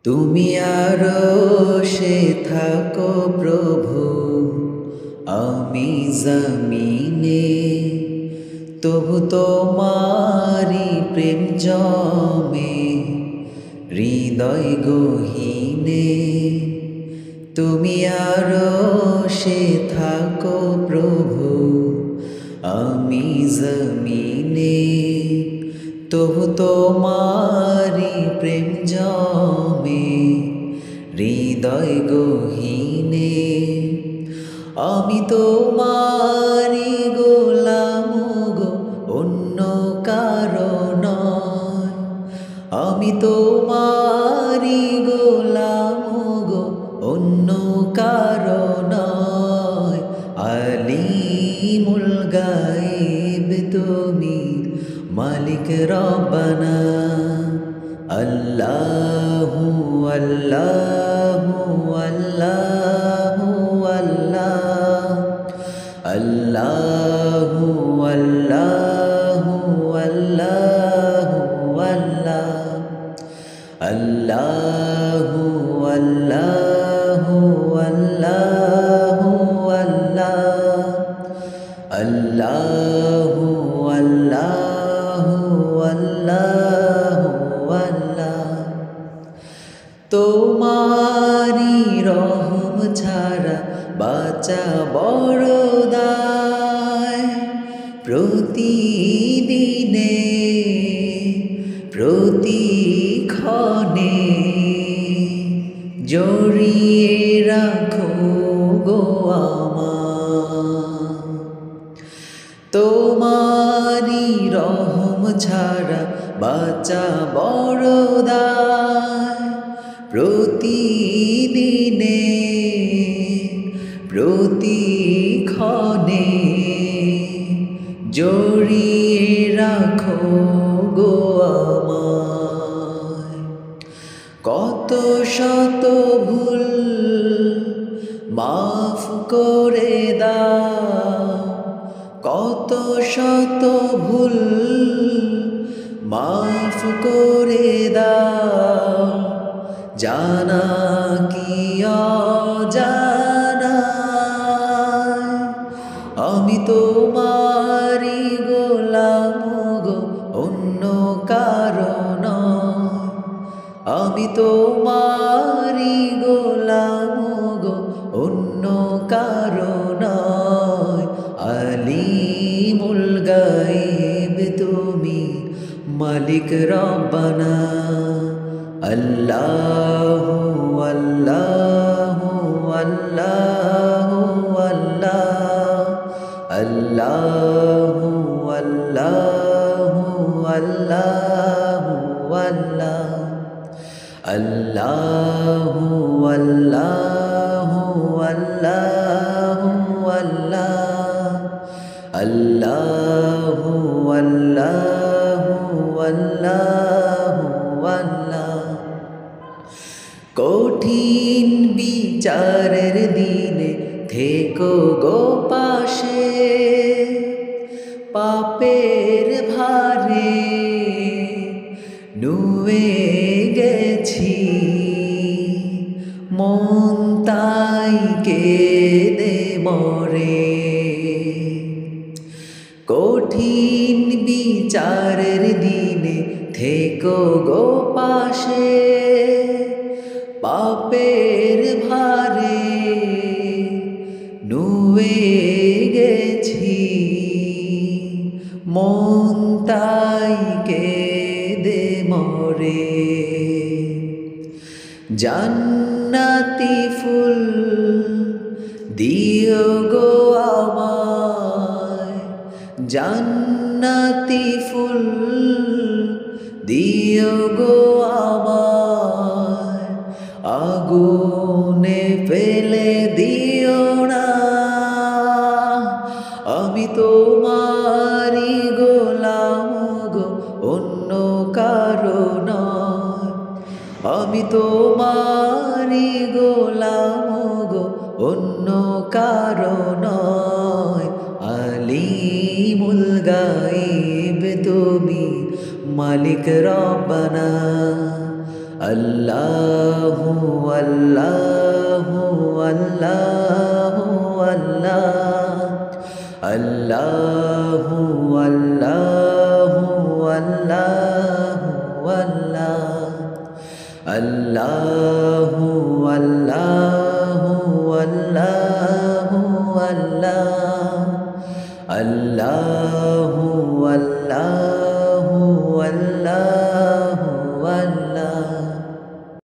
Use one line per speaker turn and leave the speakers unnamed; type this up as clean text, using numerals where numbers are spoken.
তুমি আরশে থাকো প্রভু, আমি জমিনে, তবু তোমারি প্রেম জমে হৃদয় গহীনে। তুমি আরশে থাকো প্রভু, আমি জমিনে, তবু তোমারি প্রেম জমে হৃদয় গহীনে। আমি তোমারি গোলাম গো, অন্য কারো নয়। আমি তোমারি গোলাম গো, অন্য কারো নয়। আলিমুল গায়েব তুমি, মালিক রব্বানা। আল্লাহু আল্লাহু আল্লাহু আল্লাহ, আল্লাহু আল্লাহু আল্লাহু আল্লাহ, আল্লাহু আল্লাহু আল্লাহু আল্লাহ, আল্লাহু আল্লাহু আল্লাহু আল্লাহ। তোমারি রহম ছাড়া বাঁচা বড় দায়। প্রতিদিনে প্রতিক্ষণে জড়িয়ে রাখো গো আমায়। তোমারি রহম ছাড়া বাঁচা বড় দায়। প্রতিদিনে প্রতিক্ষণে জড়িয়ে রাখো গো আমায়। কত শত ভুল মাফ করে দাও, কত শত ভুল মাফ করে দাও। জানা কি অজানায়, আমি তোমারি গোলাম গো, অন্য কারো নয়। আমি তোমারি গোলাম গো, অন্য কারো নয়। আলিমুল গায়েব তুমি, মালিক রব্বানা। আল্লাহু আল্লাহু আল্লাহু আল্লাহ, আল্লাহু আল্লাহু আল্লাহু আল্লাহ, আল্লাহু আল্লাহু আল্লাহু আল্লাহ, আল্লাহু আল্লাহু আল্লাহু আল্লাহ। কঠিন বিচারের দিনে থেকো গো পাশে, পাপের ভারে নুয়ে গেছি মন তাই কেঁদে মরে। কঠিন বিচারের দিনে থেকো গো পাশে, পাপের ভারে নুয়ে গেছি মন তাই কেঁদে মরে। জান্নাতি ফুল দিও গো আমায়, জান্নাতি ফুল দিও গো আমায়। আগুনে ফেলে দিও না, আমি তোমারি গোলাম গো, অন্য কারো নয়। আমি তোমারি গোলাম গো, অন্য কারো নয়। আলিমুল গায়েব তুমি, মালিক রব্বানা। আল্লাহু আল্লাহু আল্লাহু আল্লাহ আল্লাহু আল্লাহু আল্লাহু আল্লাহ আল্লাহু আল্লাহু আল্লাহু আল্লাহ আল্লাহু আল্লাহ